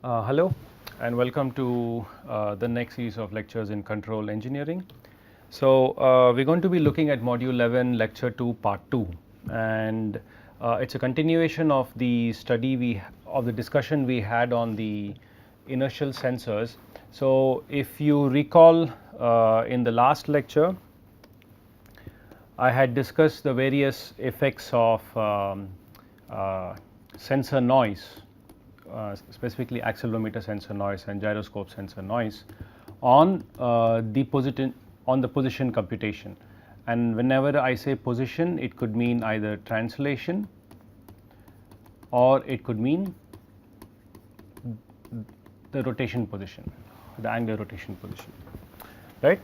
Hello and welcome to the next series of lectures in control engineering. So, we are going to be looking at module 11 lecture 2 part 2, and it is a continuation of the of the discussion we had on the inertial sensors. So, if you recall, in the last lecture I had discussed the various effects of sensor noise, specifically accelerometer sensor noise and gyroscope sensor noise on the position computation. And whenever I say position, it could mean either translation or it could mean the rotation position, the angular rotation position, right?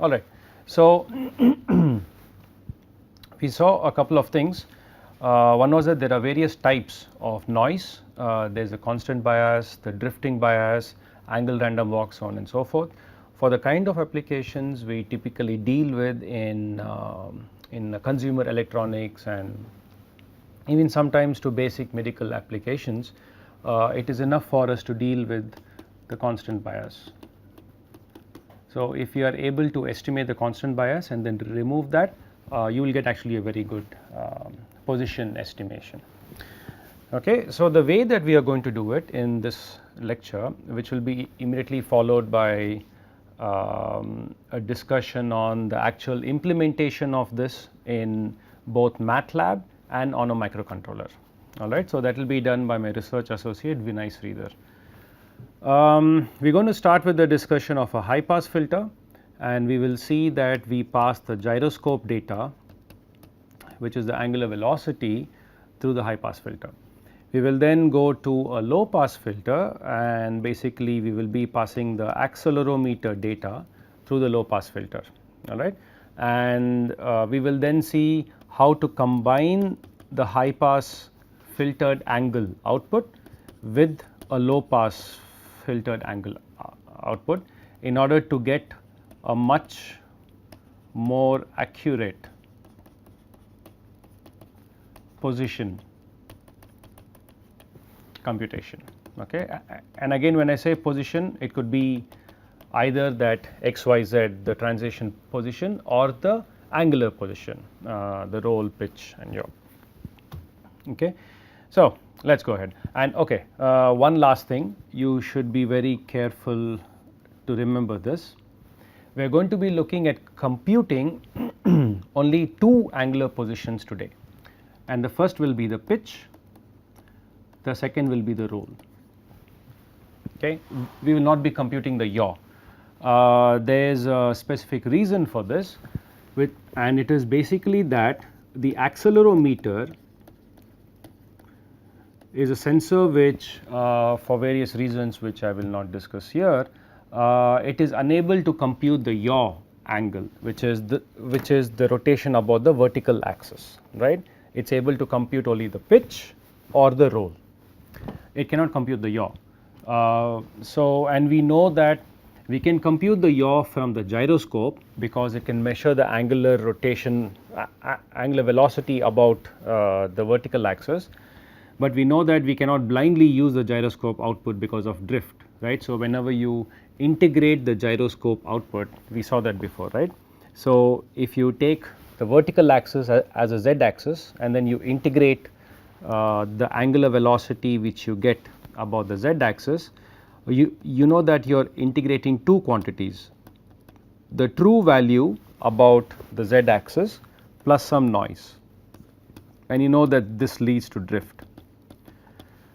All right. So, we saw a couple of things. One was that there are various types of noise. There is a constant bias, the drifting bias, angle random walk, so on and so forth. For the kind of applications we typically deal with in consumer electronics and even sometimes to basic medical applications, it is enough for us to deal with the constant bias. So, if you are able to estimate the constant bias and then remove that, you will get actually a very good position estimation. Okay. So, the way that we are going to do it in this lecture, which will be immediately followed by a discussion on the actual implementation of this in both MATLAB and on a microcontroller. All right. So, that will be done by my research associate Vinay Sridhar. We are going to start with the discussion of a high pass filter, and we will see that we pass the gyroscope data, which is the angular velocity, through the high pass filter. We will then go to a low pass filter, and basically we will be passing the accelerometer data through the low pass filter, all right. And we will then see how to combine the high pass filtered angle output with a low pass filtered angle output in order to get a much more accurate position computation. Okay. And again, when I say position, it could be either that x, y, z, the transition position, or the angular position, the roll, pitch and yaw. Okay. So, let us go ahead. And okay, one last thing, you should be very careful to remember this. We are going to be looking at computing only two angular positions today, and the first will be the pitch, the second will be the roll. Okay. We will not be computing the yaw. There is a specific reason for this, and it is basically that the accelerometer is a sensor which for various reasons which I will not discuss here, it is unable to compute the yaw angle, which is the rotation about the vertical axis, right. It is able to compute only the pitch or the roll. It cannot compute the yaw. So, and we know that we can compute the yaw from the gyroscope because it can measure the angular rotation, angular velocity about the vertical axis. But we know that we cannot blindly use the gyroscope output because of drift, right. So, whenever you integrate the gyroscope output, we saw that before, right. So, if you take the vertical axis as a z axis and then you integrate the angular velocity which you get about the z axis, you know that you are integrating two quantities, the true value about the z axis plus some noise, and you know that this leads to drift.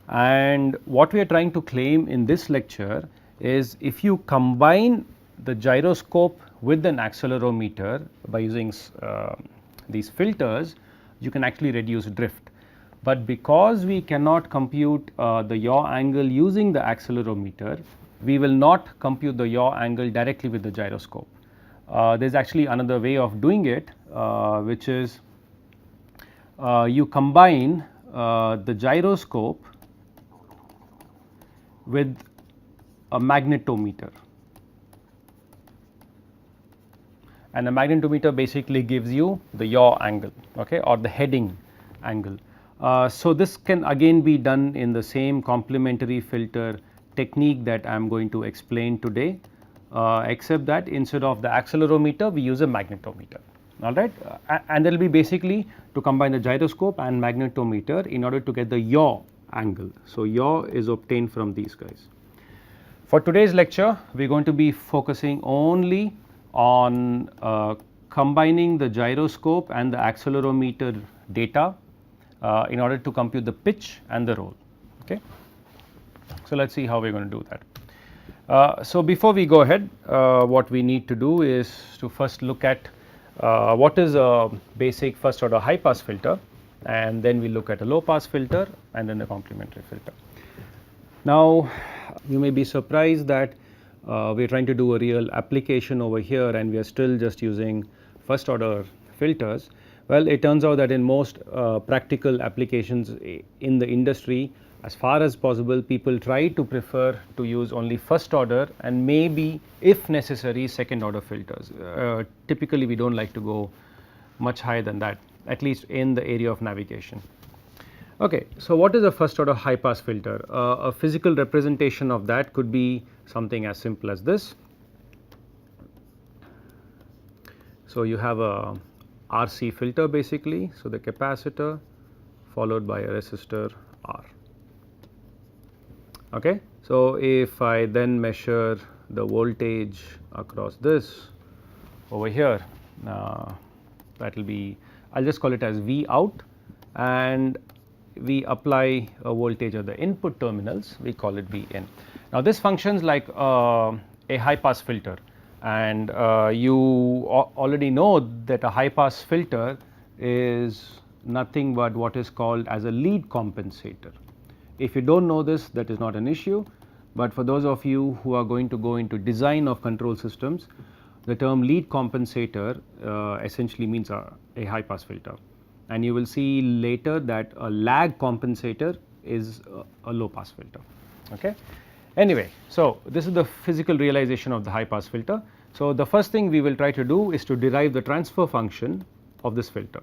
And what we are trying to claim in this lecture is if you combine the gyroscope with an accelerometer by using these filters, you can actually reduce drift. But because we cannot compute the yaw angle using the accelerometer, we will not compute the yaw angle directly with the gyroscope. There is actually another way of doing it, which is you combine the gyroscope with a magnetometer, and a magnetometer basically gives you the yaw angle, okay, or the heading angle. So, this can again be done in the same complementary filter technique that I am going to explain today, except that instead of the accelerometer we use a magnetometer, alright, and there will be basically to combine the gyroscope and magnetometer in order to get the yaw angle. So, yaw is obtained from these guys. For today's lecture we are going to be focusing only on combining the gyroscope and the accelerometer data in order to compute the pitch and the roll. Okay. So, let us see how we are going to do that. So, before we go ahead, what we need to do is to first look at what is a basic first order high pass filter, and then we look at a low pass filter and then the complementary filter. Now, you may be surprised that we are trying to do a real application over here and we are still just using first order filters. Well, it turns out that in most practical applications in the industry, as far as possible, people try to prefer to use only first order and maybe if necessary second order filters. Typically we do not like to go much higher than that, at least in the area of navigation. Okay, so what is a first order high pass filter? A physical representation of that could be something as simple as this. So, you have a RC filter basically, so the capacitor followed by a resistor R. Okay. So, if I then measure the voltage across this over here, that will be, I will just call it as V out, and we apply a voltage at the input terminals, we call it V in. Now, this functions like a high pass filter, and you already know that a high pass filter is nothing but what is called as a lead compensator. If you do not know this, that is not an issue, but for those of you who are going to go into design of control systems, the term lead compensator essentially means a high pass filter, and you will see later that a lag compensator is a low pass filter. Okay. Anyway, so this is the physical realization of the high pass filter. So, the first thing we will try to do is to derive the transfer function of this filter.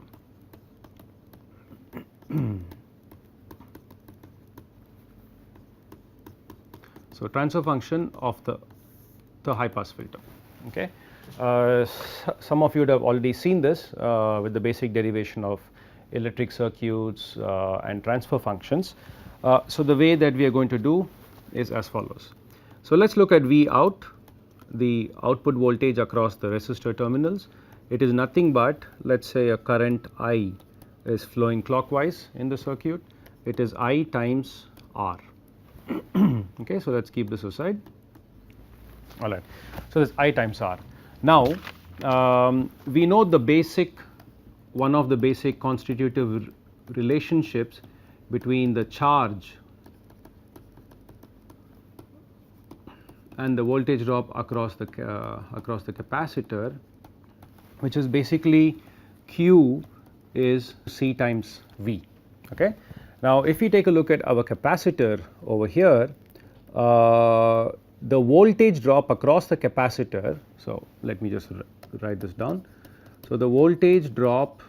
So, transfer function of the high pass filter. Okay. Some of you would have already seen this with the basic derivation of electric circuits and transfer functions. So, the way that we are going to do is as follows. So, let us look at V out, the output voltage across the resistor terminals. It is nothing but, let us say, a current I is flowing clockwise in the circuit. It is I times R. Okay, so let us keep this aside. All right. So, this I times R. Now, we know the basic, one of the basic constitutive relationships between the charge and the voltage drop across the capacitor, which is basically Q is C times V. Okay. Now, if we take a look at our capacitor over here, the voltage drop across the capacitor. So, let me just write this down. So, the voltage drop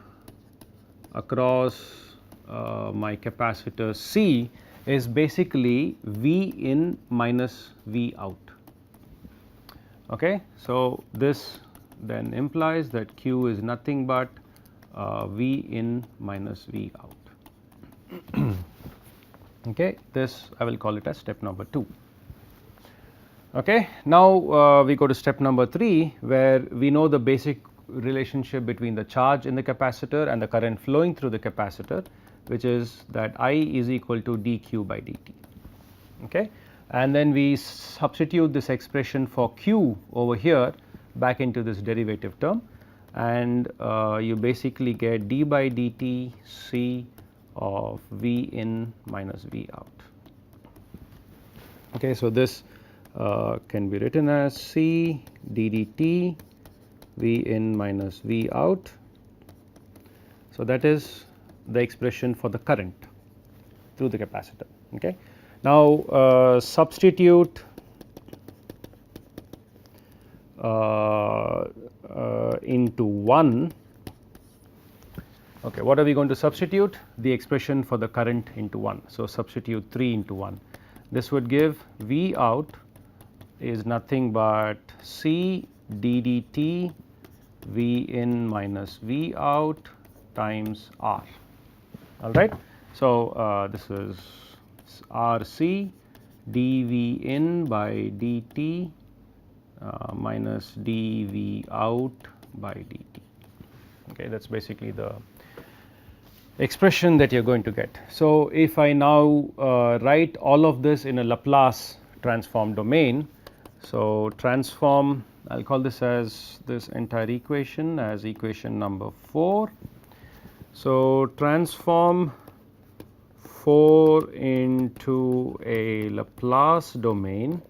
across my capacitor C is basically V in minus V out. Okay. So, this then implies that Q is nothing but V in minus V out. Okay. This I will call it as step number 2. Okay. Now, we go to step number 3, where we know the basic relationship between the charge in the capacitor and the current flowing through the capacitor, which is that I is equal to dq by dt. Okay. And then we substitute this expression for Q over here back into this derivative term, and you basically get d by dt C of V in minus V out. Okay. So, this can be written as C d dt V in minus V out. So, that is the expression for the current through the capacitor. Okay. Now, substitute into 1 Okay, what are we going to substitute? The expression for the current into 1. So, substitute 3 into 1. This would give V out is nothing but C ddt V in minus V out times R. All right. So, this is RC dV in by dt minus dV out by dt. Okay, that is basically the expression that you are going to get. So, if I now write all of this in a Laplace transform domain, so transform, I will call this as this entire equation as equation number 4. So, transform 4 into a Laplace domain,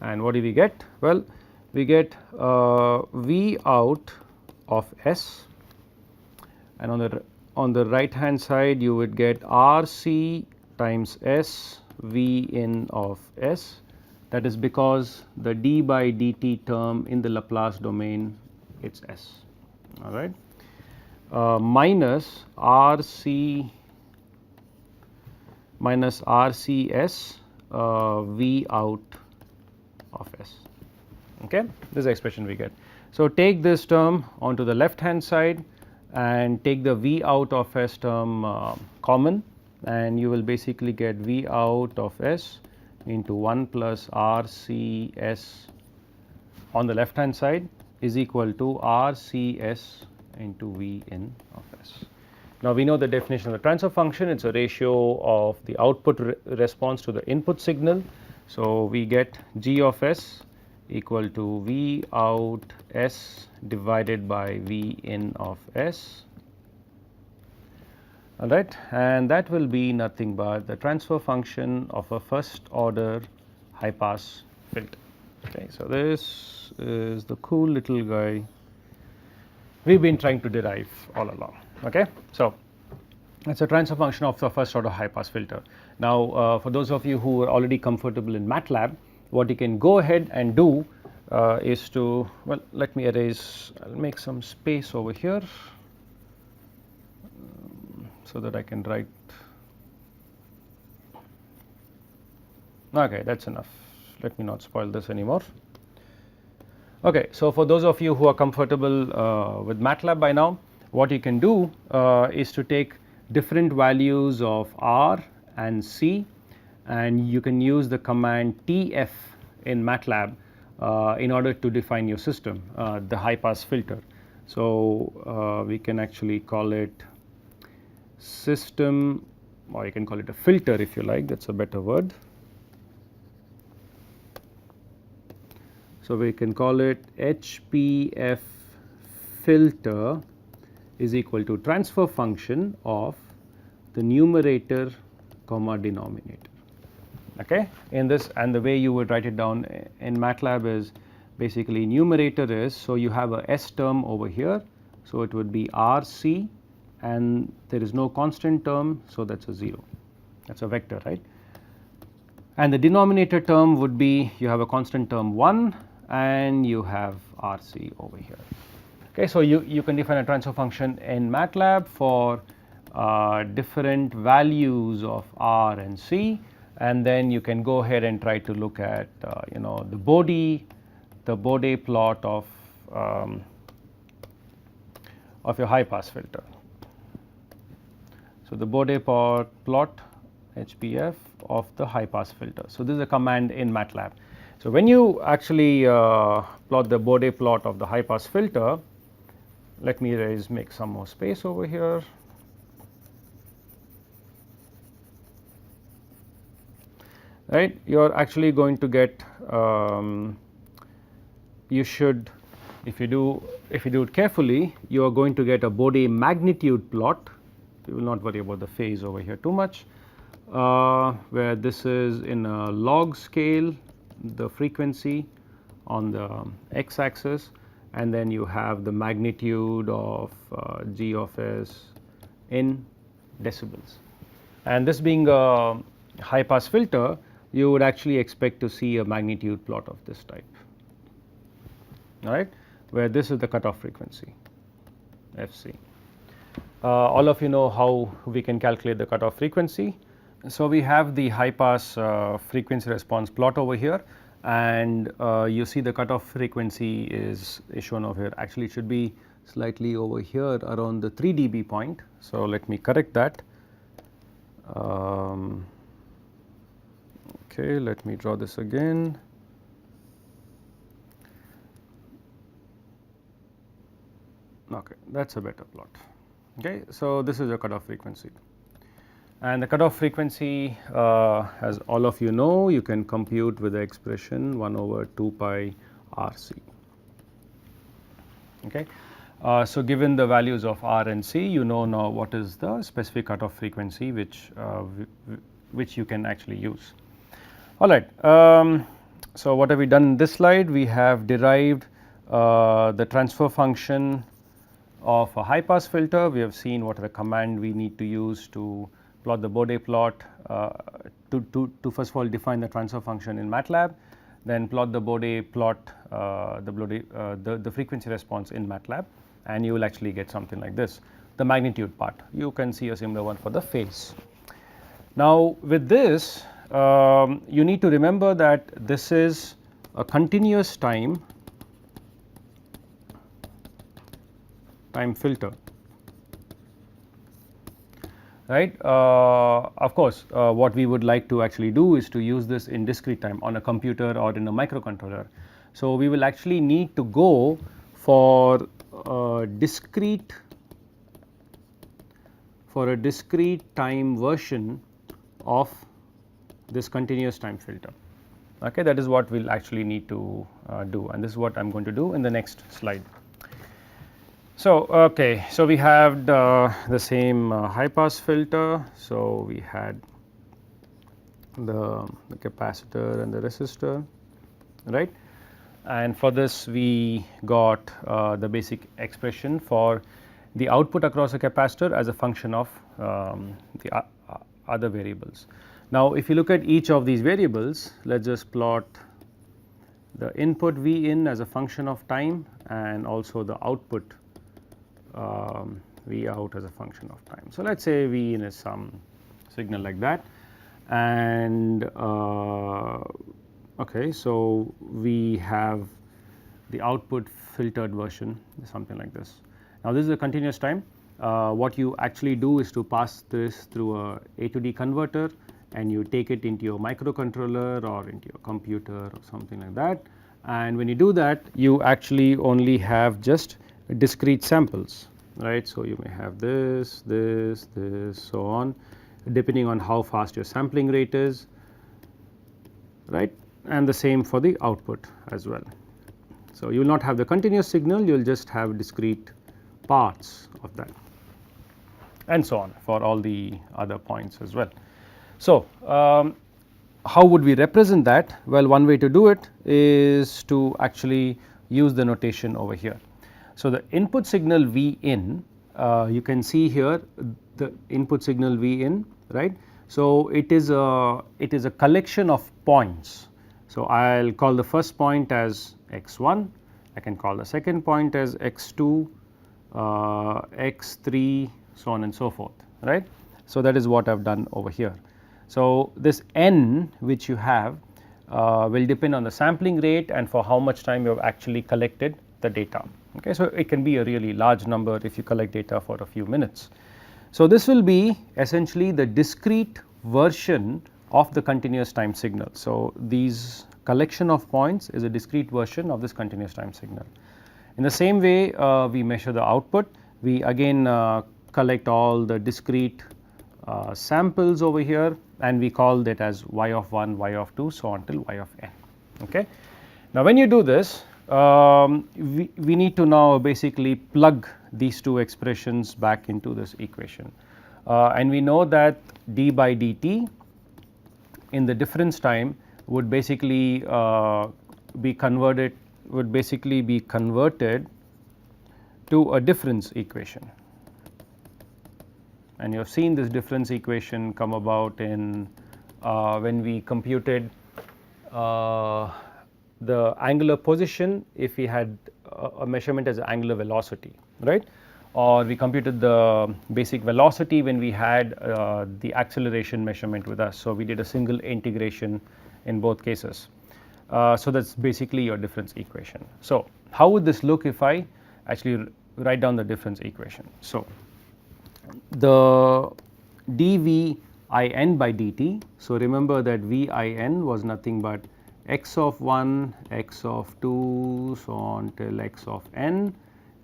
and what do we get? Well, we get V out of S, and on the right hand side you would get RC times S V in of S. That is because the d by dt term in the Laplace domain, it's S. All right. Minus RC minus RCS V out of S. Okay, this is the expression we get. So, take this term onto the left hand side and take the V out of S term common, and you will basically get V out of S into 1 plus RCS on the left hand side is equal to RCS into V in of S. Now, we know the definition of the transfer function, it is a ratio of the output response to the input signal. So, we get G of S equal to V out S divided by V in of S, all right, and that will be nothing but the transfer function of a first order high pass filter. Okay, so, this is the cool little guy we have been trying to derive all along. Okay. So, it is a transfer function of the first order high pass filter. Now, for those of you who are already comfortable in MATLAB, what you can go ahead and do is to, well, let me erase, I will make some space over here so that I can write. Okay, that is enough. Let me not spoil this anymore. Okay, so for those of you who are comfortable with MATLAB by now, what you can do is to take different values of R and C, and you can use the command TF in MATLAB in order to define your system, the high pass filter. So, we can actually call it system, or you can call it a filter if you like, that is a better word. So, we can call it HPF filter is equal to transfer function of the numerator comma denominator. Okay. In this, and the way you would write it down in MATLAB is basically numerator is, so you have a S term over here, so it would be RC, and there is no constant term, so that is a 0, that is a vector, right. And the denominator term would be, you have a constant term 1 and you have RC over here. Okay, so you can define a transfer function in MATLAB for different values of R and C, and then you can go ahead and try to look at you know, the Bode plot of your high pass filter. So, the Bode plot HPF of the high pass filter. So, this is a command in MATLAB. So, when you actually plot the Bode plot of the high pass filter, let me make some more space over here. Right, you are actually going to get you should, if you do it carefully, you are going to get a Bode magnitude plot. We will not worry about the phase over here too much, where this is in a log scale, the frequency on the x axis, and then you have the magnitude of G of S in decibels. And this being a high pass filter, you would actually expect to see a magnitude plot of this type, all right, where this is the cutoff frequency. Fc. All of you know how we can calculate the cutoff frequency. So, we have the high pass frequency response plot over here, and you see the cutoff frequency is shown over here. Actually, it should be slightly over here around the 3 dB point. So, let me correct that. Okay, let me draw this again. Okay, that is a better plot. Okay, so this is a cutoff frequency, and the cutoff frequency, as all of you know, you can compute with the expression 1 over 2 pi RC. Okay. So, given the values of R and C, you know now what is the specific cutoff frequency which you can actually use. All right. So, what have we done in this slide? We have derived the transfer function of a high pass filter. We have seen what are the command we need to use to plot the Bode plot, to first of all define the transfer function in MATLAB, then plot the Bode plot, the frequency response in MATLAB, and you will actually get something like this, the magnitude part. You can see a similar one for the phase. Now, with this, you need to remember that this is a continuous time filter, right. Of course, what we would like to actually do is to use this in discrete time on a computer or in a microcontroller. So, we will actually need to go for a discrete time version of this continuous time filter. Okay, that is what we will actually need to do, and this is what I am going to do in the next slide. So, okay, so we have the same high pass filter. So, we had the capacitor and the resistor, right, and for this we got the basic expression for the output across a capacitor as a function of the other variables. Now, if you look at each of these variables, let us just plot the input V in as a function of time and also the output V out as a function of time. So, let us say V in is some signal like that, and okay, so we have the output filtered version, something like this. Now, this is a continuous time. What you actually do is to pass this through a to D converter, and you take it into your microcontroller or into your computer or something like that, and when you do that, you actually only have just discrete samples, right. So, you may have this, so on, depending on how fast your sampling rate is, right, and the same for the output as well. So, you will not have the continuous signal, you will just have discrete parts of that, and so on for all the other points as well. So, how would we represent that? Well, one way to do it is to actually use the notation over here. So, the input signal V in, you can see here the input signal V in, right. So, it is a collection of points. So, I will call the first point as x1, I can call the second point as x2, x3, so on and so forth, right. So, that is what I have done over here. So, this n which you have will depend on the sampling rate and for how much time you have actually collected the data. Okay. So, it can be a really large number if you collect data for a few minutes. So, this will be essentially the discrete version of the continuous time signal. So, these collection of points is a discrete version of this continuous time signal. In the same way, we measure the output, we again collect all the discrete samples over here, and we call that as y of 1, y of 2, so on till y of n. Okay. Now, when you do this, we need to now basically plug these two expressions back into this equation, and we know that d by dt in the difference time would basically be converted to a difference equation, and you have seen this difference equation come about in when we computed the angular position if we had a measurement as angular velocity, right. or we computed the basic velocity when we had the acceleration measurement with us. So, we did a single integration in both cases. So, that is basically your difference equation. So, how would this look if I actually write down the difference equation? So, the dv in by dt. So, remember that v in was nothing but x of 1, x of 2, so on till x of n,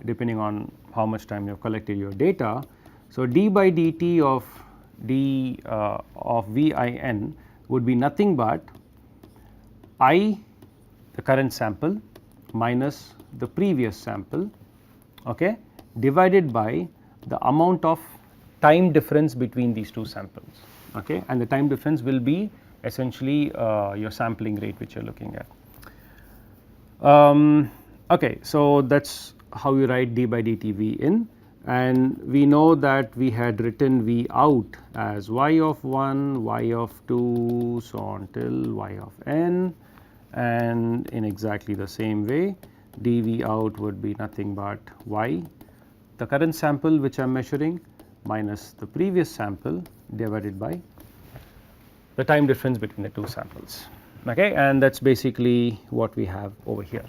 depending on how much time you have collected your data. So, d by dt of v in would be nothing but I, the current sample, minus the previous sample, okay, divided by the amount of time difference between these two samples, okay, and the time difference will be essentially your sampling rate which you are looking at. Okay, so that is how you write d by dt v in, and we know that we had written v out as y of 1, y of 2, so on till y of n, and in exactly the same way dv out would be nothing but y, the current sample which I am measuring, minus the previous sample divided by the time difference between the two samples, okay, and that is basically what we have over here.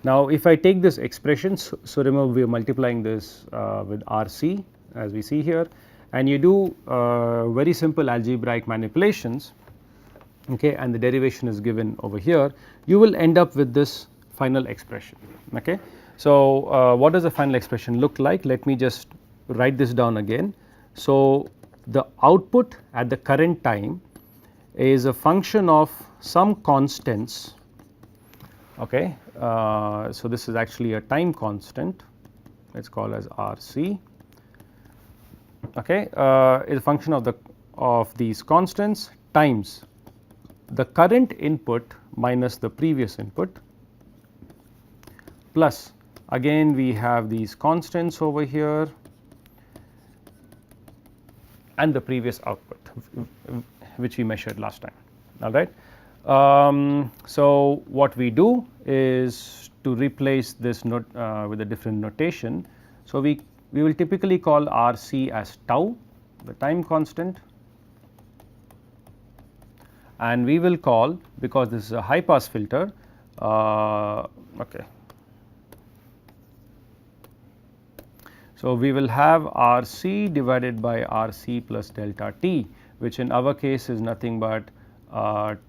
Now, if I take this expression, so remember we are multiplying this with RC as we see here, and you do very simple algebraic manipulations, okay, and the derivation is given over here, you will end up with this final expression, okay. So, what does the final expression look like? Let me just write this down again. So, the output at the current time is a function of some constants, okay. So, this is actually a time constant, let us call as RC, okay, is a function of these constants times the current input minus the previous input, plus again we have these constants over here and the previous output which we measured last time, all right. So, what we do is to replace this with a different notation. So, we will typically call RC as tau, the time constant, and we will call, because this is a high pass filter, okay. So, we will have RC divided by RC plus delta t, which in our case is nothing but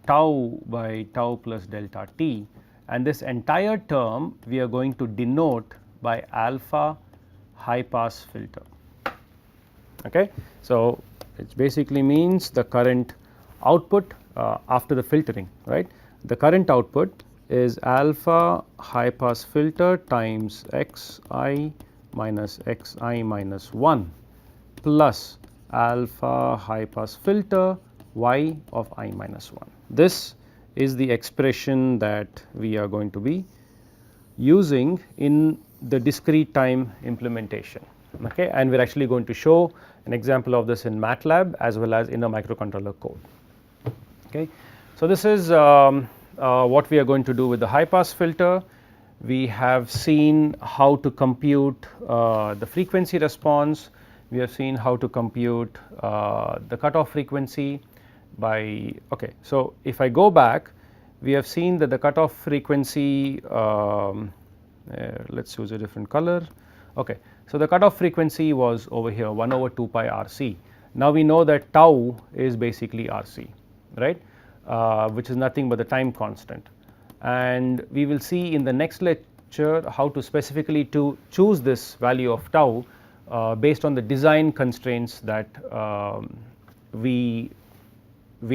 tau by tau plus delta t, and this entire term we are going to denote by alpha high pass filter, okay. So, it basically means the current output after the filtering, right. The current output is alpha high pass filter times xi minus xi minus 1 plus alpha high pass filter y of I minus 1. This is the expression that we are going to be using in the discrete time implementation, okay, and we are actually going to show an example of this in MATLAB as well as in a microcontroller code, okay. So, this is what we are going to do with the high pass filter. We have seen how to compute the frequency response, we have seen how to compute the cutoff frequency by, okay. So, if I go back, we have seen that the cutoff frequency, let us use a different color, okay. So, the cutoff frequency was over here 1 over 2 pi RC. Now, we know that tau is basically RC, right, which is nothing but the time constant, and we will see in the next lecture how to specifically to choose this value of tau based on the design constraints that we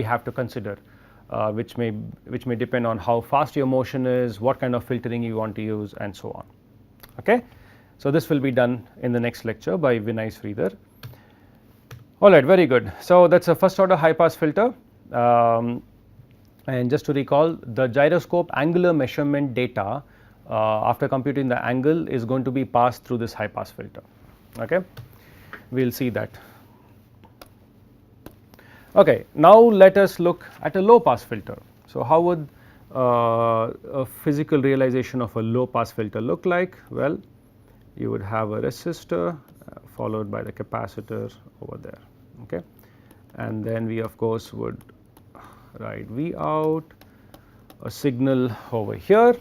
have to consider, which may depend on how fast your motion is, what kind of filtering you want to use, and so on, okay. So, this will be done in the next lecture by Vinay Sridhar. All right, very good. So, that is a first order high pass filter, and just to recall, the gyroscope angular measurement data after computing the angle is going to be passed through this high pass filter, okay. We will see that. Okay, now let us look at a low pass filter. So, how would a physical realization of a low pass filter look like? Well, you would have a resistor followed by the capacitor over there, okay. And then we of course would write V out, a signal over here,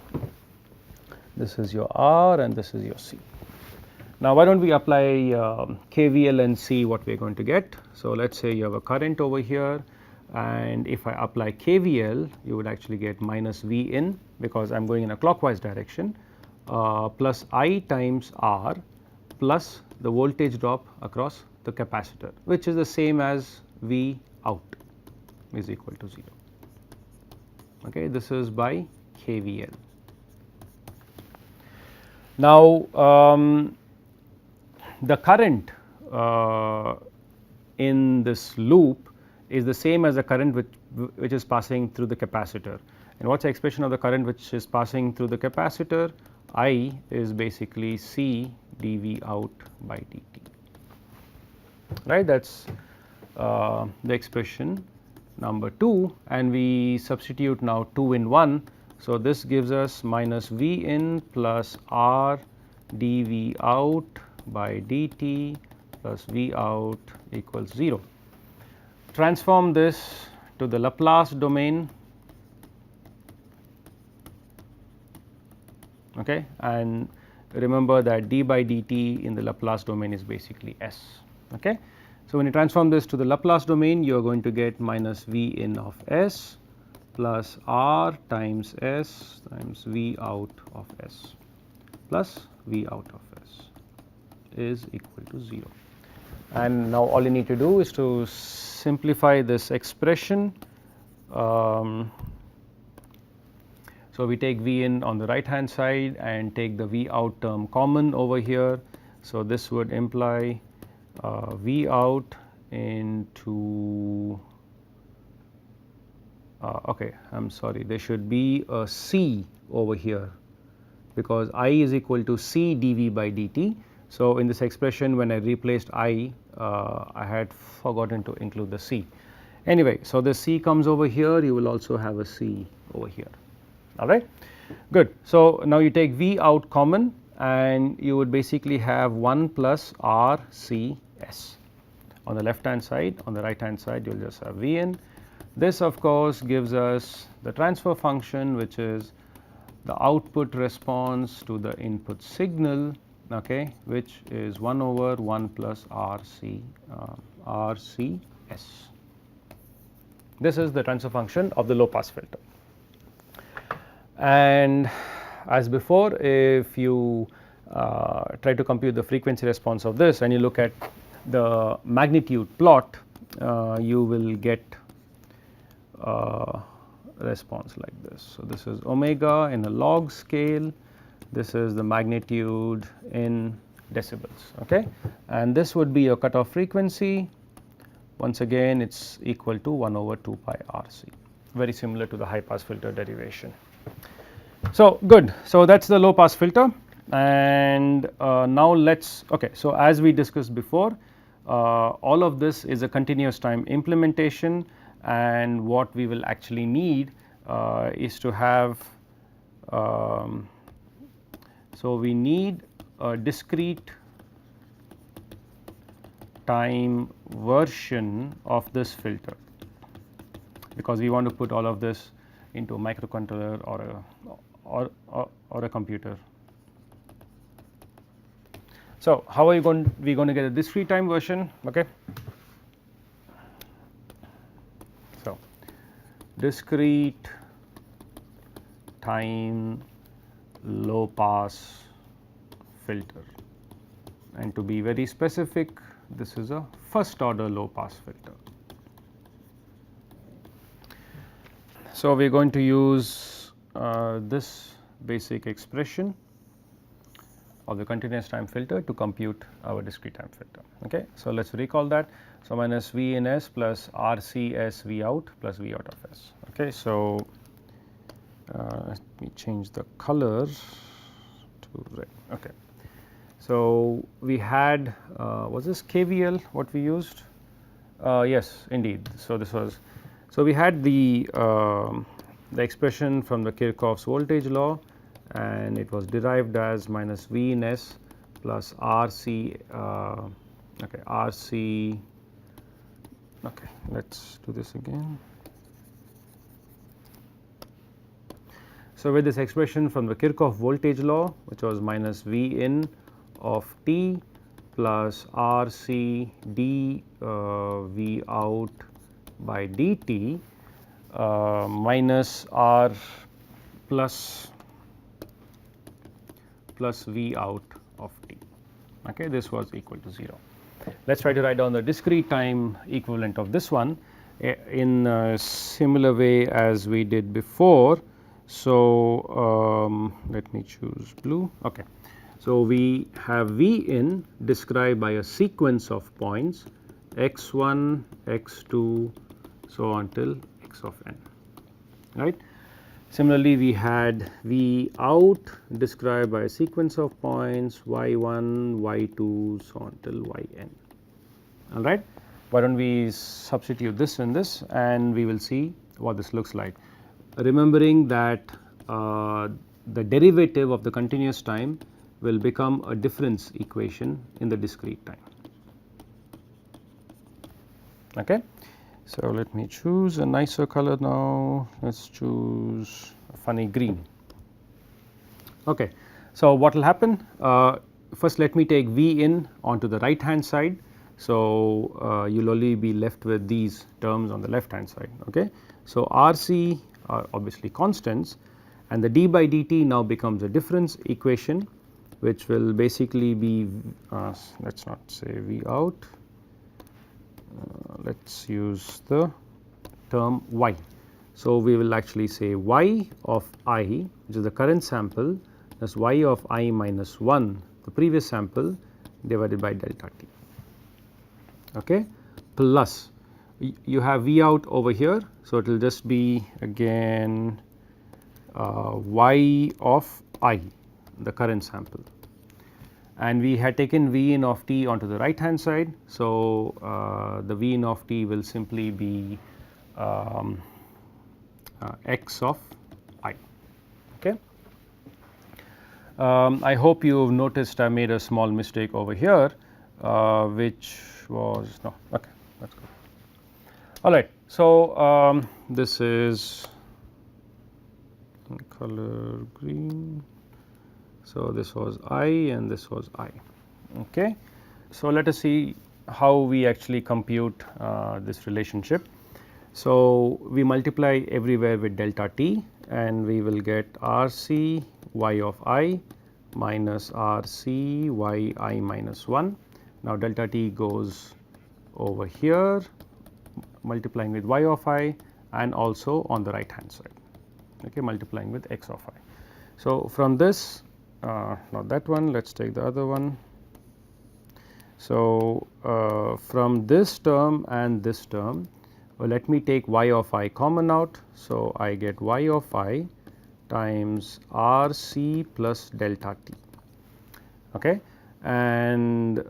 this is your R and this is your C. Now why don't we apply KVL and see what we are going to get. So let us say you have a current over here, and if I apply KVL you would actually get minus V in, because I am going in a clockwise direction, plus I times R plus the voltage drop across the capacitor, which is the same as V out is equal to 0. Okay, this is by KVL. Now the current in this loop is the same as the current which is passing through the capacitor. And what's the expression of the current which is passing through the capacitor? I is basically C dV out by dt, right. That is the expression number 2, and we substitute now 2 in 1. So this gives us minus V in plus R dV out by dt plus V out equals 0. Transform this to the Laplace domain, okay, and remember that d by dt in the Laplace domain is basically S, okay. So when you transform this to the Laplace domain, you are going to get minus V in of S plus R times S times V out of S plus V out of S is equal to 0. And now all you need to do is to simplify this expression. So we take V in on the right hand side and take the V out term common over here. So this would imply V out into okay, I am sorry, there should be a C over here, because I is equal to C dV by dt. So in this expression when I replaced I had forgotten to include the C. Anyway, so the C comes over here, you will also have a C over here, alright, good. So now you take V out common and you would basically have 1 plus R C S on the left hand side. On the right hand side you will just have V in. This of course gives us the transfer function, which is the output response to the input signal, okay, which is 1 over 1 plus RCS. This is the transfer function of the low pass filter. And as before, if you try to compute the frequency response of this and you look at the magnitude plot, you will get response like this. So this is omega in a log scale, this is the magnitude in decibels, okay, and this would be your cutoff frequency. Once again it's equal to 1 over 2 pi RC, very similar to the high pass filter derivation. So good, so that's the low pass filter. And now let's, okay, so as we discussed before, all of this is a continuous time implementation, and what we will actually need is to have, so we need a discrete time version of this filter, because we want to put all of this into a microcontroller or a computer. So how are we going to get a discrete time version? Okay. So discrete time low pass filter, and to be very specific, this is a first order low pass filter. So we are going to use this basic expression of the continuous time filter to compute our discrete time filter. Okay. So let us recall that. So minus V in S plus RCS V out plus V out of S. Okay. So let me change the color to red. Okay. So we had was this KVL what we used? Yes, indeed. So this was, so we had the expression from the Kirchhoff's voltage law, and it was derived as minus V in S plus RC, okay, RC, okay, let's do this again. So, with this expression from the Kirchhoff voltage law, which was minus V in of t plus RC d V out by dt minus R plus V out of t. Okay, this was equal to 0. Let us try to write down the discrete time equivalent of this one in a similar way as we did before. So, let me choose blue. Okay. So, we have V in described by a sequence of points x1, x2, so on till x of n, right. Similarly, we had V out described by a sequence of points y1, y2, so on till yn, all right. Why don't we substitute this in this and we will see what this looks like. Remembering that the derivative of the continuous time will become a difference equation in the discrete time. Okay. So, let me choose a nicer color now. Let us choose a funny green. Okay. So, what will happen? First, let me take V in onto the right hand side. So, you will only be left with these terms on the left hand side. Okay. So, RC are obviously constants and the d by dt now becomes a difference equation, which will basically be let us not say V out, let us use the term y. So, we will actually say y of I, which is the current sample, as y of I minus 1, the previous sample, divided by delta t, okay, plus you have V out over here. So, it will just be again y of I, the current sample, and we had taken V in of t onto the right hand side. So, the V in of t will simply be x of I. Okay. I hope you have noticed I made a small mistake over here, which was no, okay, that is good. All right. So, this is color green. So, this was I and this was I. Okay. So, let us see how we actually compute this relationship. So, we multiply everywhere with delta t and we will get RC y of I minus RC y I minus 1. Now, delta t goes over here multiplying with y of I and also on the right hand side, okay, multiplying with x of I. So, from this not that one, let us take the other one. So, from this term and this term, let me take y of I common out. So, I get y of I times RC plus delta t, okay, and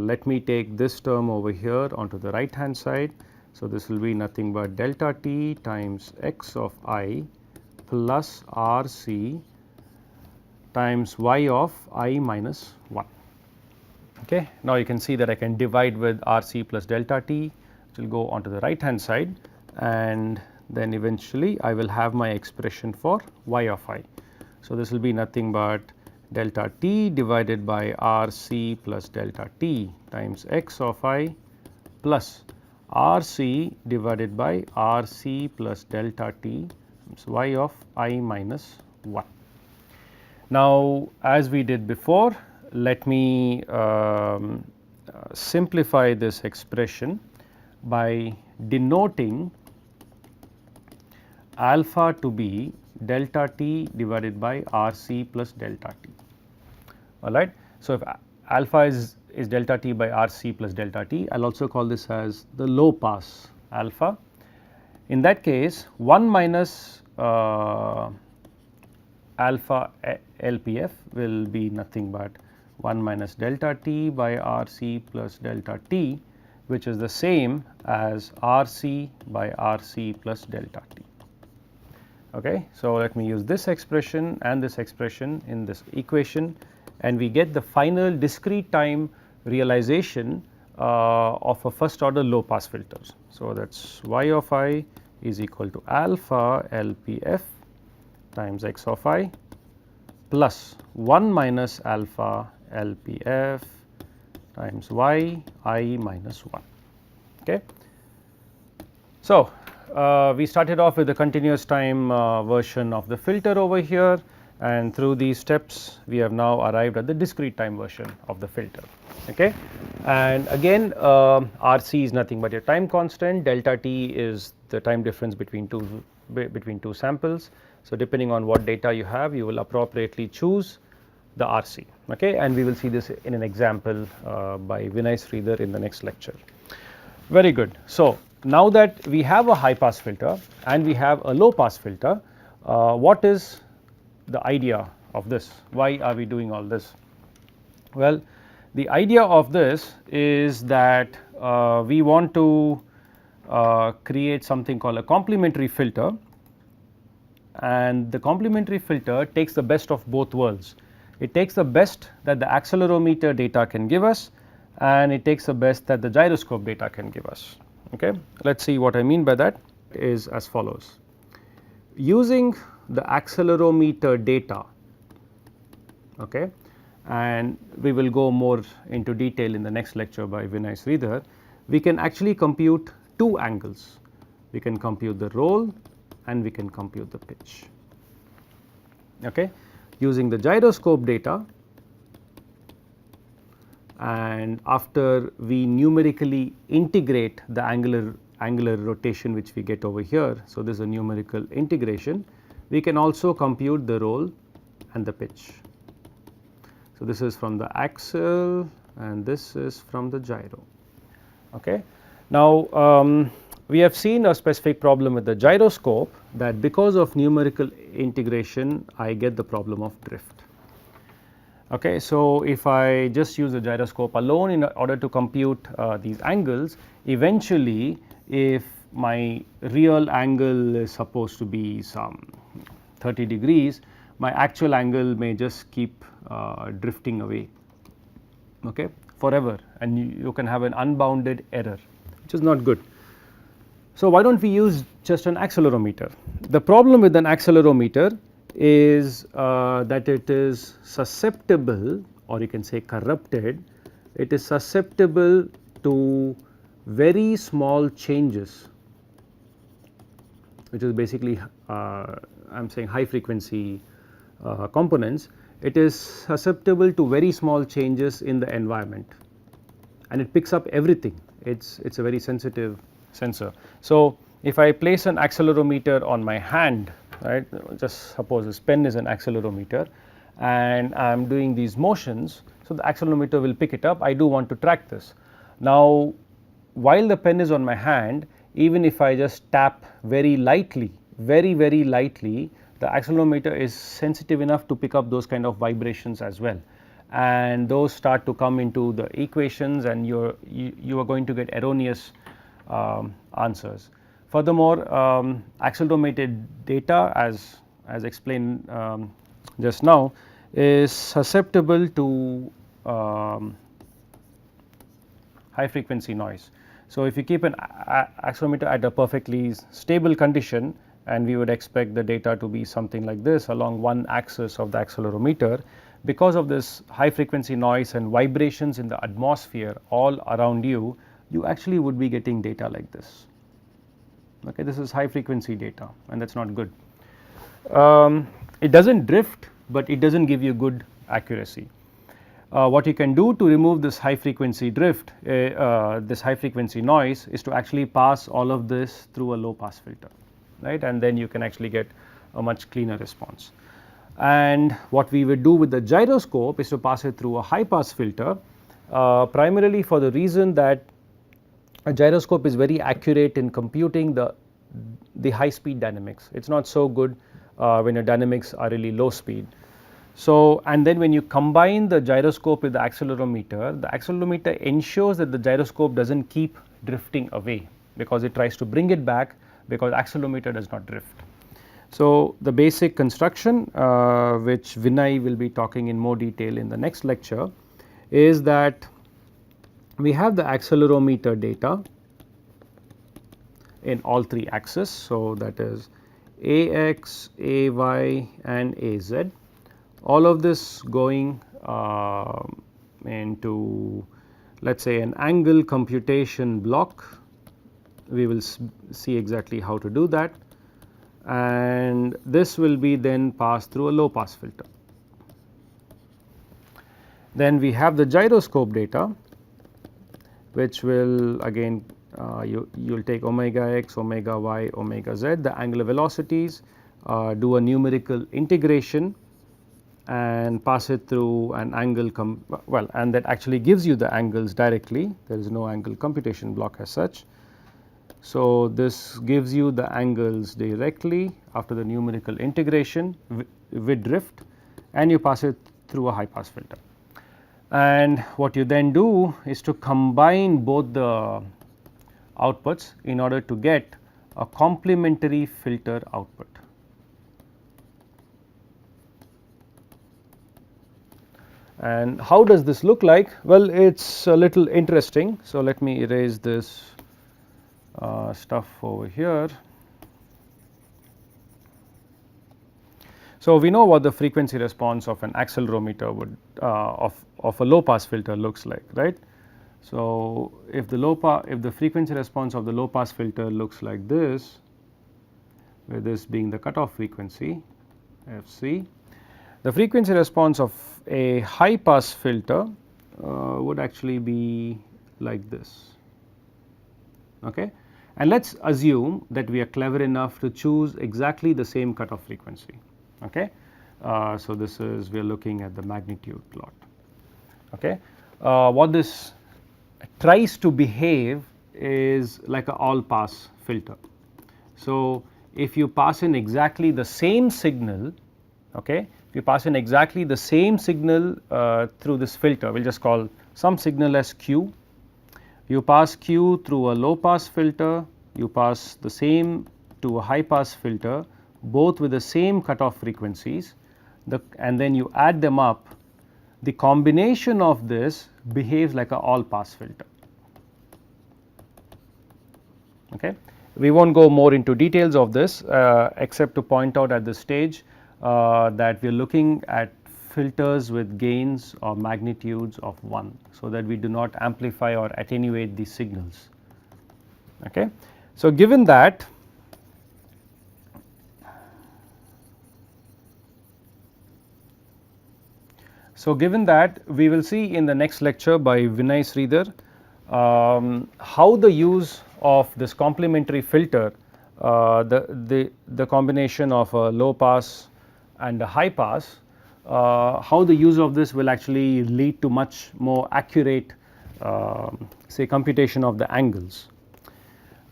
let me take this term over here onto the right hand side. So, this will be nothing but delta t times x of I plus RC times y of I minus 1. Okay. Now, you can see that I can divide with RC plus delta t, which will go onto the right hand side, and then eventually I will have my expression for y of I. So, this will be nothing but delta t divided by RC plus delta t times x of I plus RC divided by RC plus delta t times y of I minus 1. Now, as we did before, let me simplify this expression by denoting alpha to be delta t divided by RC plus delta t, all right. So, if alpha is delta t by RC plus delta t, I will also call this as the low pass alpha. In that case, 1 minus alpha LPF will be nothing but 1 minus delta t by RC plus delta t, which is the same as RC by RC plus delta t. Okay. So, let me use this expression and this expression in this equation, and we get the final discrete time realization of a first order low pass filters. So, that is y of I is equal to alpha LPF times x of I plus 1 minus alpha LPF times y I minus 1. Okay. So, we started off with the continuous time version of the filter over here, and through these steps we have now arrived at the discrete time version of the filter. Okay. And again RC is nothing but a time constant, delta t is the time difference between two samples. So, depending on what data you have, you will appropriately choose the RC. Okay. And we will see this in an example by Vinay Sridhar in the next lecture. Very good. So, now that we have a high pass filter and we have a low pass filter, what is the idea of this? Why are we doing all this? Well, the idea of this is that we want to create something called a complementary filter, and the complementary filter takes the best of both worlds. It takes the best that the accelerometer data can give us, and it takes the best that the gyroscope data can give us. Okay. Let us see what I mean by that is as follows. Using the accelerometer data, okay, and we will go more into detail in the next lecture by Vinay Sridhar, we can actually compute two angles. We can compute the roll and we can compute the pitch. Okay. Using the gyroscope data, and after we numerically integrate the angular rotation which we get over here. So, this is a numerical integration. We can also compute the roll and the pitch. So, this is from the axle and this is from the gyro. Okay. Now, we have seen a specific problem with the gyroscope, that because of numerical integration I get the problem of drift. Okay. So, if I just use the gyroscope alone in order to compute these angles, eventually if my real angle is supposed to be some 30 degrees, my actual angle may just keep drifting away, okay, forever, and you can have an unbounded error, which is not good. So, why do not we use just an accelerometer? The problem with an accelerometer is that it is susceptible, or you can say corrupted, it is susceptible to very small changes, which is basically I am saying high frequency components. It is susceptible to very small changes in the environment, and it picks up everything. It's a very sensitive sensor. So, if I place an accelerometer on my hand, right, just suppose this pen is an accelerometer and I am doing these motions, so the accelerometer will pick it up. I do want to track this. Now, while the pen is on my hand, even if I just tap very lightly, very lightly, the accelerometer is sensitive enough to pick up those kind of vibrations as well, and those start to come into the equations, and you are going to get erroneous answers. Furthermore, accelerometer data, as explained just now, is susceptible to high frequency noise. So, if you keep an accelerometer at a perfectly stable condition, and we would expect the data to be something like this along one axis of the accelerometer, because of this high frequency noise and vibrations in the atmosphere all around you, you actually would be getting data like this. Okay, this is high frequency data, and that is not good. It does not drift, but it does not give you good accuracy. What you can do to remove this high frequency drift, this high frequency noise, is to actually pass all of this through a low pass filter, right, and then you can actually get a much cleaner response. And what we would do with the gyroscope is to pass it through a high pass filter, primarily for the reason that a gyroscope is very accurate in computing the high speed dynamics. It is not so good when your dynamics are really low speed. So, and then when you combine the gyroscope with the accelerometer ensures that the gyroscope does not keep drifting away, because it tries to bring it back, because accelerometer does not drift. So, the basic construction which Vinay will be talking in more detail in the next lecture is that we have the accelerometer data in all three axes. So, that is AX, AY and AZ, all of this going into, let us say, an angle computation block. We will see exactly how to do that, and this will be then passed through a low pass filter. Then we have the gyroscope data, which will again you will take omega x, omega y, omega z, the angular velocities, do a numerical integration and pass it through an angle well, and that actually gives you the angles directly. There is no angle computation block as such. So, this gives you the angles directly after the numerical integration with drift, and you pass it through a high pass filter. And what you then do is to combine both the outputs in order to get a complementary filter output. And how does this look like? Well, it is a little interesting. So, let me erase this stuff over here. So, we know what the frequency response of an accelerometer would of a low pass filter looks like, right. So, if the frequency response of the low pass filter looks like this, with this being the cutoff frequency Fc, the frequency response of a high pass filter would actually be like this. Okay. And let us assume that we are clever enough to choose exactly the same cutoff frequency. Okay. So, this is we are looking at the magnitude plot. Okay. What this tries to behave is like a all pass filter. So, if you pass in exactly the same signal, okay, if you pass in exactly the same signal through this filter, we will just call some signal as Q. You pass Q through a low pass filter, you pass the same to a high pass filter, both with the same cutoff frequencies, and then you add them up. The combination of this behaves like a all pass filter. Okay. We will not go more into details of this except to point out at this stage that we are looking at filters with gains or magnitudes of 1, so that we do not amplify or attenuate the signals. Okay. So, given that, we will see in the next lecture by Vinay Sridhar how the use of this complementary filter, the combination of a low pass and a high pass, how the use of this will actually lead to much more accurate say computation of the angles.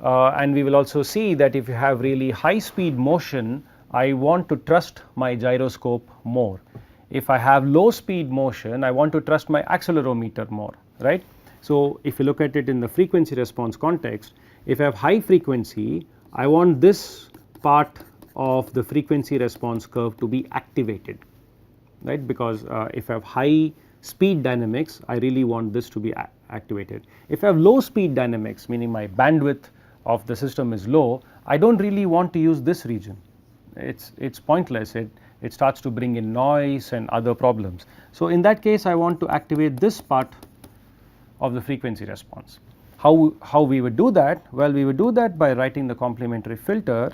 And we will also see that if you have really high speed motion, I want to trust my gyroscope more. If I have low speed motion, I want to trust my accelerometer more, right. So, if you look at it in the frequency response context, if I have high frequency, I want this part of the frequency response curve to be activated, right, because if I have high speed dynamics, I really want this to be activated. If I have low speed dynamics, meaning my bandwidth of the system is low, I do not really want to use this region. It's pointless. It starts to bring in noise and other problems. So, in that case, I want to activate this part of the frequency response. How we would do that? Well, we would do that by writing the complementary filter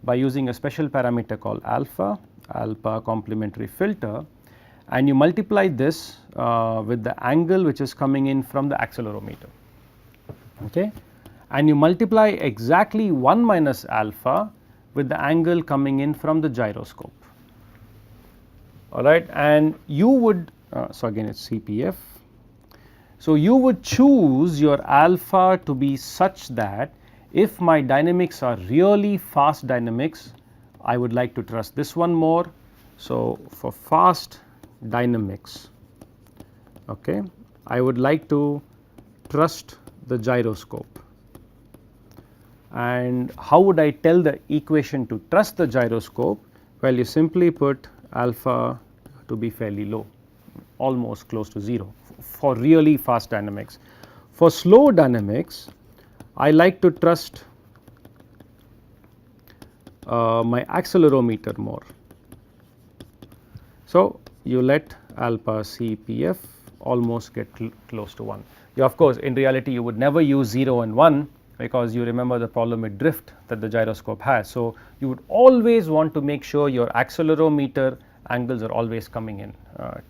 by using a special parameter called alpha complementary filter, and you multiply this with the angle which is coming in from the accelerometer. Okay. And you multiply exactly 1 minus alpha with the angle coming in from the gyroscope. All right, and you would so again it is CPF. So, you would choose your alpha to be such that if my dynamics are really fast dynamics, I would like to trust this one more. So, for fast dynamics, okay, I would like to trust the gyroscope. And how would I tell the equation to trust the gyroscope? Well, you simply put alpha to be fairly low, almost close to 0 for really fast dynamics. For slow dynamics, I like to trust my accelerometer more. So, you let alpha CPF almost get close to 1. You, of course, in reality you would never use 0 and 1 because you remember the problem with drift that the gyroscope has. So, you would always want to make sure your accelerometer angles are always coming in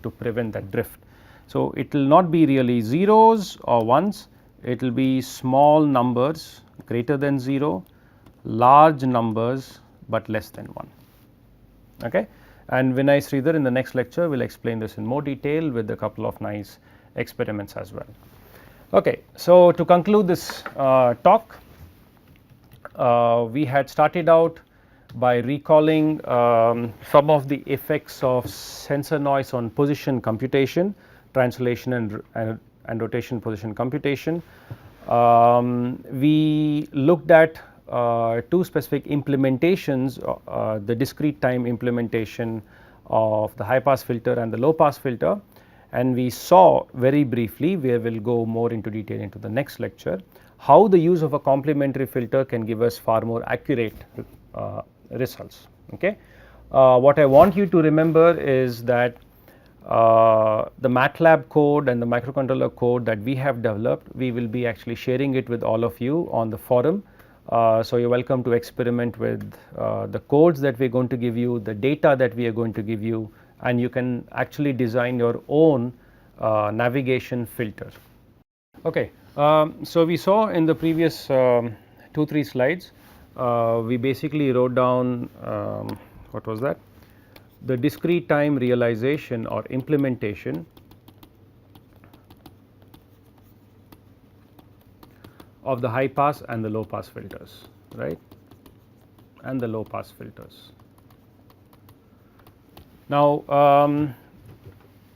to prevent that drift. So, it will not be really zeros or ones, it will be small numbers greater than 0, large numbers but less than 1. Okay? And Vinay Sridhar in the next lecture will explain this in more detail with a couple of nice experiments as well. Okay, so to conclude this talk, we had started out by recalling some of the effects of sensor noise on position computation, translation and rotation position computation. We looked at two specific implementations, the discrete time implementation of the high pass filter and the low pass filter, and we saw very briefly, we will go more into detail into the next lecture, how the use of a complementary filter can give us far more accurate results. Okay. What I want you to remember is that the MATLAB code and the microcontroller code that we have developed, we will be actually sharing it with all of you on the forum. So, you are welcome to experiment with the codes that we are going to give you, the data that we are going to give you, and you can actually design your own navigation filter. Okay. So, we saw in the previous 2-3 slides, we basically wrote down what was that? The discrete time realization or implementation of the high pass and the low pass filters, right, and the low pass filters. Now,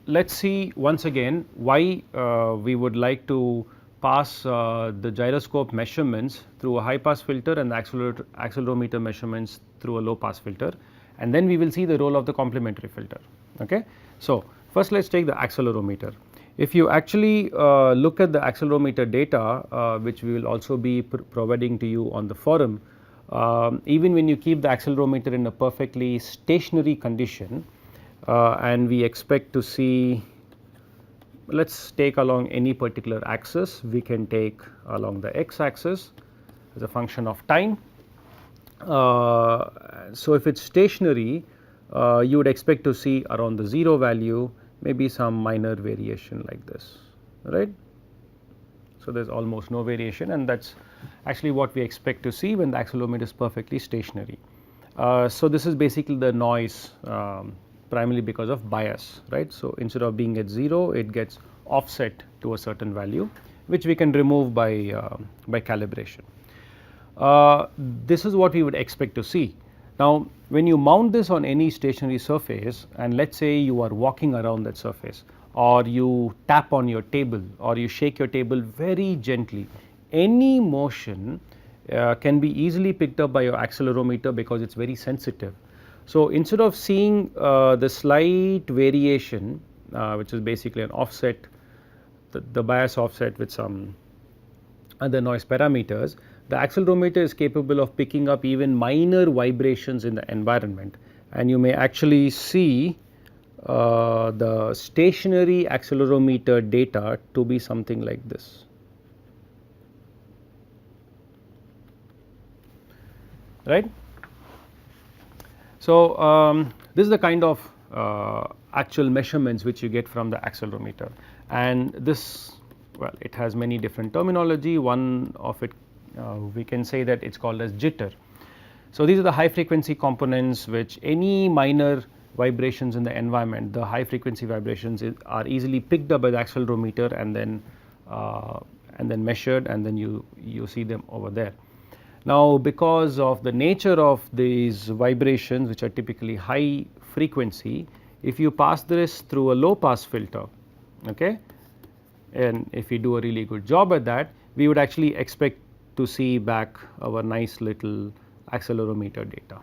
let us see once again why we would like to pass the gyroscope measurements through a high pass filter and the accelerometer measurements through a low pass filter, and then we will see the role of the complementary filter. Okay. So, first let us take the accelerometer. If you actually look at the accelerometer data, which we will also be providing to you on the forum, even when you keep the accelerometer in a perfectly stationary condition, and we expect to see, let us take along any particular axis, we can take along the x axis as a function of time. So, if it is stationary, you would expect to see around the 0 value, maybe some minor variation like this, right. So, there is almost no variation, and that is actually what we expect to see when the accelerometer is perfectly stationary. So, this is basically the noise primarily because of bias, right. So, instead of being at 0, it gets offset to a certain value, which we can remove by calibration. This is what we would expect to see. Now, when you mount this on any stationary surface, and let us say you are walking around that surface, or you tap on your table, or you shake your table very gently, any motion can be easily picked up by your accelerometer because it is very sensitive. So, instead of seeing the slight variation, which is basically an offset, the bias offset with some other noise parameters, the accelerometer is capable of picking up even minor vibrations in the environment, and you may actually see the stationary accelerometer data to be something like this, right. So, this is the kind of actual measurements which you get from the accelerometer, and this, well, it has many different terminology. One of it we can say that it is called as jitter. So, these are the high frequency components which any minor vibrations in the environment, the high frequency vibrations are easily picked up by the accelerometer and then measured, and then you see them over there. Now, because of the nature of these vibrations, which are typically high frequency, if you pass this through a low pass filter, okay, and if we do a really good job at that, we would actually expect to see back our nice little accelerometer data,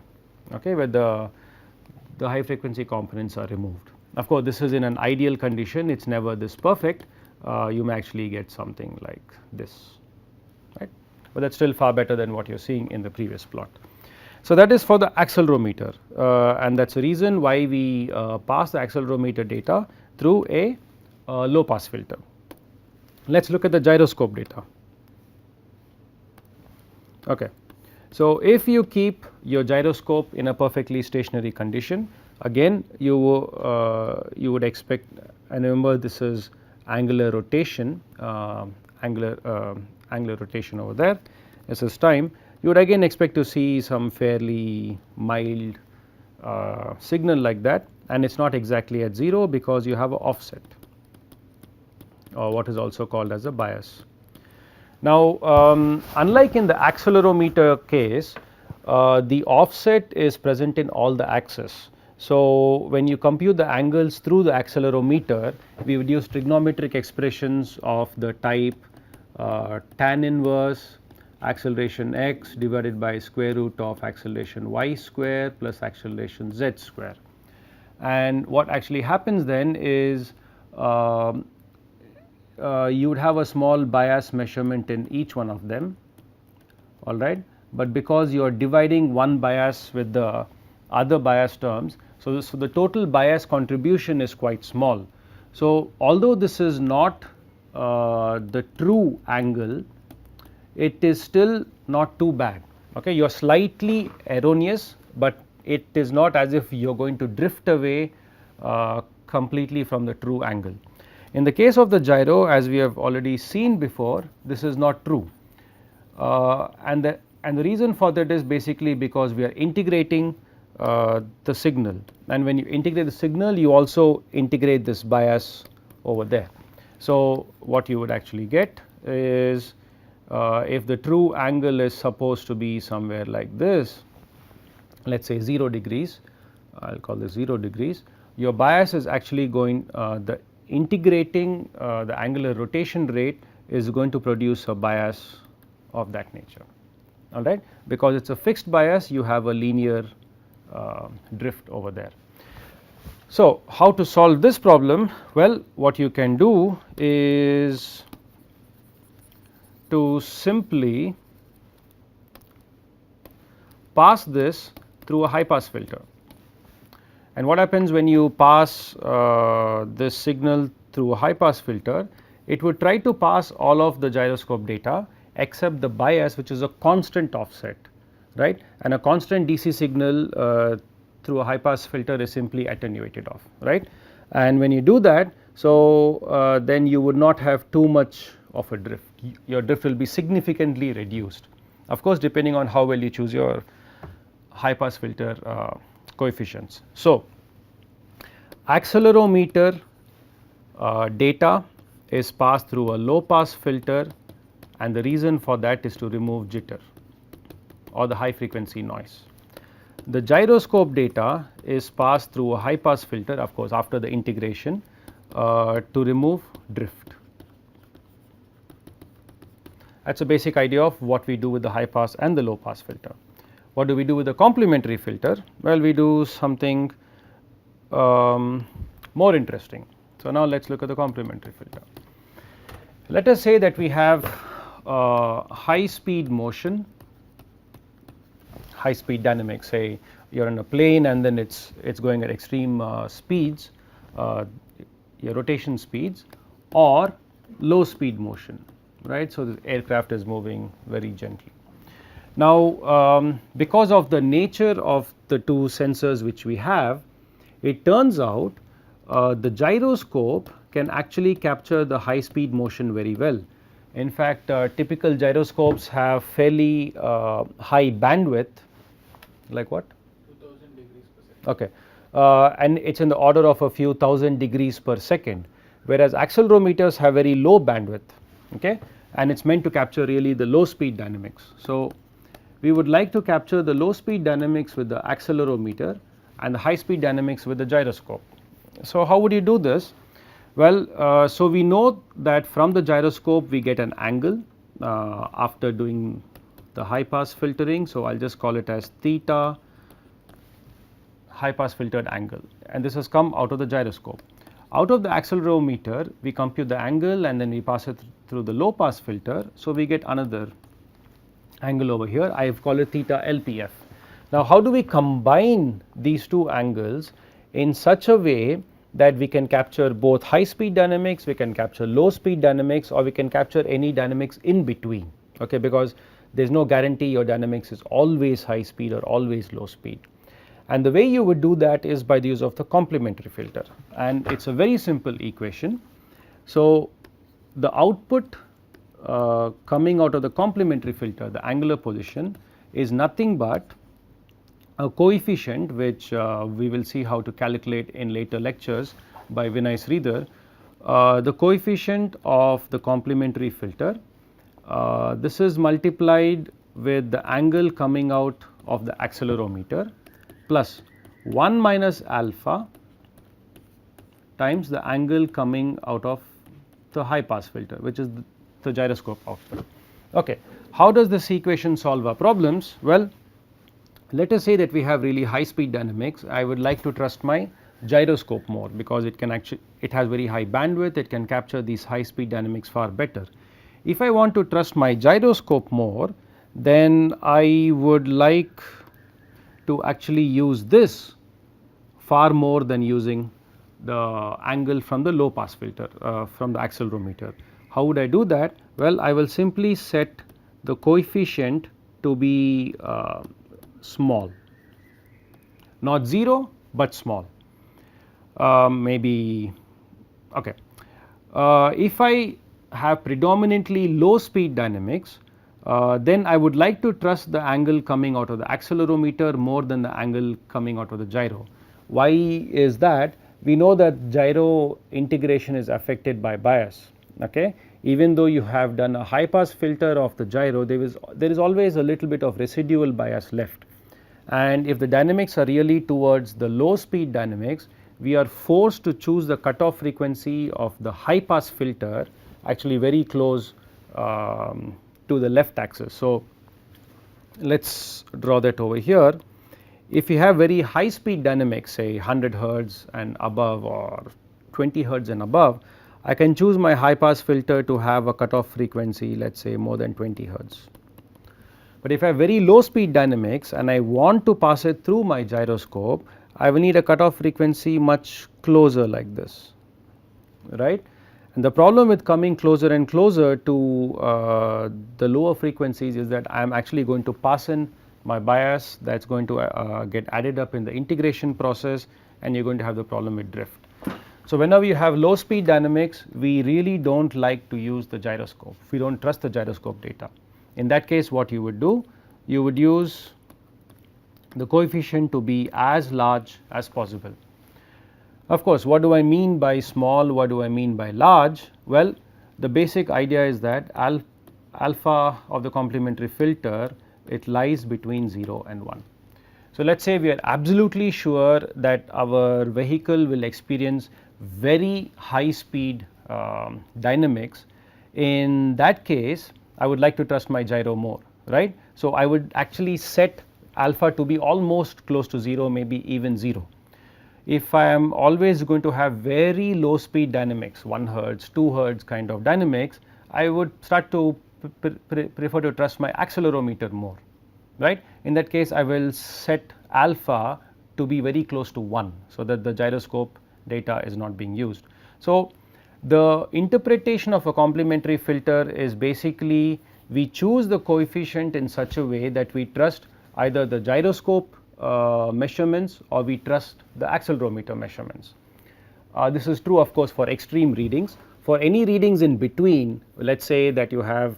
okay, where the high frequency components are removed. Of course, this is in an ideal condition, it is never this perfect, you may actually get something like this, right, but that is still far better than what you are seeing in the previous plot. So, that is for the accelerometer, and that is the reason why we pass the accelerometer data through a low pass filter. Let us look at the gyroscope data. Okay. So, if you keep your gyroscope in a perfectly stationary condition, again you would expect, and remember this is angular rotation, angular rotation over there, this is time, you would again expect to see some fairly mild signal like that, and it is not exactly at 0 because you have an offset, or what is also called as a bias. Now, unlike in the accelerometer case, the offset is present in all the axes. So, when you compute the angles through the accelerometer, we would use trigonometric expressions of the type tan inverse acceleration x divided by square root of acceleration y square plus acceleration z square. And what actually happens then is you would have a small bias measurement in each one of them, all right, but because you are dividing one bias with the other bias terms, so the total bias contribution is quite small. So, although this is not the true angle, it is still not too bad, okay, you are slightly erroneous, but it is not as if you are going to drift away completely from the true angle. In the case of the gyro, as we have already seen before, this is not true, and the reason for that is basically because we are integrating the signal, and when you integrate the signal you also integrate this bias over there. So, what you would actually get is if the true angle is supposed to be somewhere like this, let us say 0 degrees, I will call this 0 degrees, your bias is actually going the integrating the angular rotation rate is going to produce a bias of that nature, all right, because it is a fixed bias, you have a linear drift over there. So, how to solve this problem? Well, what you can do is to simply pass this through a high pass filter. And what happens when you pass this signal through a high pass filter, it would try to pass all of the gyroscope data except the bias, which is a constant offset, right, and a constant DC signal through a high pass filter is simply attenuated off, right, and when you do that, so then you would not have too much of a drift, your drift will be significantly reduced, of course depending on how well you choose your high pass filter coefficients. So, accelerometer data is passed through a low pass filter, and the reason for that is to remove jitter or the high frequency noise. The gyroscope data is passed through a high pass filter, of course after the integration, to remove drift. That is a basic idea of what we do with the high pass and the low pass filter. What do we do with the complementary filter? Well, we do something more interesting. So, now let us look at the complementary filter. Let us say that we have high speed motion, high speed dynamics, say you are in a plane and then it is going at extreme speeds, your rotation speeds, or low speed motion, right. So, the aircraft is moving very gently. Now, because of the nature of the two sensors which we have, it turns out the gyroscope can actually capture the high speed motion very well. In fact, typical gyroscopes have fairly high bandwidth, like what? 2000 degrees per second. Okay, and it is in the order of a few thousand degrees per second, whereas accelerometers have very low bandwidth, okay, and it is meant to capture really the low speed dynamics. So, we would like to capture the low speed dynamics with the accelerometer and the high speed dynamics with the gyroscope. So, how would you do this? Well, so we know that from the gyroscope we get an angle after doing the high pass filtering. So, I will just call it as theta high pass filtered angle, and this has come out of the gyroscope. Out of the accelerometer, we compute the angle and then we pass it through the low pass filter. So, we get another angle over here. I have called it theta LPF. Now, how do we combine these two angles in such a way that we can capture both high speed dynamics, we can capture low speed dynamics, or we can capture any dynamics in between, okay, because there is no guarantee your dynamics is always high speed or always low speed. And the way you would do that is by the use of the complementary filter, and it is a very simple equation. So, the output coming out of the complementary filter, the angular position, is nothing but a coefficient which we will see how to calculate in later lectures by Vinay Sridhar. The coefficient of the complementary filter, this is multiplied with the angle coming out of the accelerometer plus 1 minus alpha times the angle coming out of the high pass filter, which is the gyroscope output. Okay. How does this equation solve our problems? Well, let us say that we have really high speed dynamics. I would like to trust my gyroscope more because it can actually, it has very high bandwidth, it can capture these high speed dynamics far better. If I want to trust my gyroscope more, then I would like to actually use this far more than using the angle from the low pass filter from the accelerometer. How would I do that? Well, I will simply set the coefficient to be small, not 0, but small, maybe okay. If I have predominantly low speed dynamics, then I would like to trust the angle coming out of the accelerometer more than the angle coming out of the gyro. Why is that? We know that gyro integration is affected by bias. Okay? Even though you have done a high pass filter of the gyro, there is always a little bit of residual bias left, and if the dynamics are really towards the low speed dynamics, we are forced to choose the cutoff frequency of the high pass filter actually very close to the left axis. So, let us draw that over here. If you have very high speed dynamics, say 100 hertz and above or 20 hertz and above, I can choose my high pass filter to have a cutoff frequency, let us say more than 20 hertz. But if I have very low speed dynamics and I want to pass it through my gyroscope, I will need a cutoff frequency much closer like this, right. And the problem with coming closer and closer to the lower frequencies is that I am actually going to pass in my bias that is going to get added up in the integration process, and you are going to have the problem with drift. So, whenever you have low speed dynamics, we really do not like to use the gyroscope, we do not trust the gyroscope data. In that case, what you would do? You would use the coefficient to be as large as possible. Of course, what do I mean by small, what do I mean by large? Well, the basic idea is that alpha of the complementary filter, it lies between 0 and 1. So, let us say we are absolutely sure that our vehicle will experience very high speed dynamics. In that case, I would like to trust my gyro more, right. So, I would actually set alpha to be almost close to 0, maybe even 0. If I am always going to have very low speed dynamics, 1 hertz, 2 hertz kind of dynamics, I would start to prefer to trust my accelerometer more, right. In that case, I will set alpha to be very close to 1, so that the gyroscope data is not being used. So, the interpretation of a complementary filter is basically we choose the coefficient in such a way that we trust either the gyroscope measurements or we trust the accelerometer measurements. This is true of course for extreme readings. For any readings in between, let us say that you have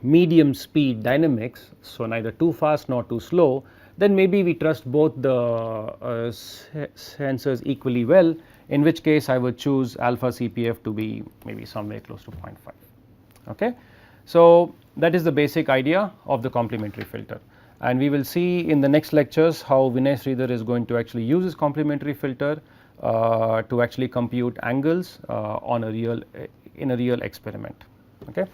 medium speed dynamics, so neither too fast nor too slow, then maybe we trust both the sensors equally well, in which case I would choose alpha CPF to be maybe somewhere close to 0.5. Okay. So, that is the basic idea of the complementary filter, and we will see in the next lectures how Vinay Sridhar is going to actually use this complementary filter to actually compute angles in a real experiment. Okay.